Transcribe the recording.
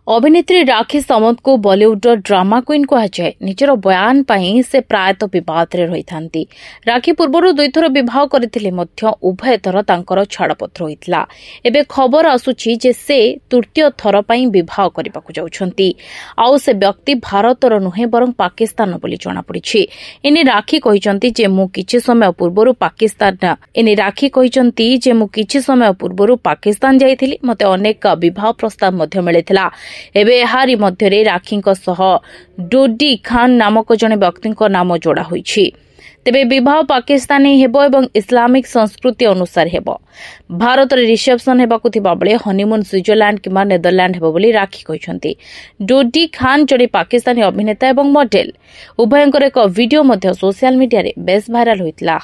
अभिनेत्री राखी सावंत को Bollywood drama queen कहुए। निजर बयान पर से प्रायतः विवाद में रही था। राखी पूर्व दुईथर बह करते उभय थर छाड़पत्र होता। एवं खबर आसुची जे से तृतीय थर पर बह करने जाउछंती। आउ से व्यक्ति भारतर नुहे बरं पाकिस्तान बोली जଣାपड़ी। एने राखी कहते जे मु किछि समय पूर्व पाकिस्तान जाइथिली। मते अनेक विवाह प्रस्ताव मिलिथिला। एबे हारी मध्यरे राखीଙ୍କ सह डोडी खान नामक जने व्यक्तिଙ୍କ नाम जोड़ा होईछि। तेबे विवाह पाकिस्तानी हेबो एवं इस्लामिक संस्कृति अनुसार हेबो। भारत रे रिसेप्शन हेबाकु थिबा बेले हनीमून स्विट्जरलैंड किमा नेदरलैंड हेबो बोली राखी कहिसंती। डोडी खान जड़े पाकिस्तानी अभिनेता एवं मॉडल। उभयंकर एक वीडियो मध्य सोशल मीडिया रे बेस वायरल होइतला।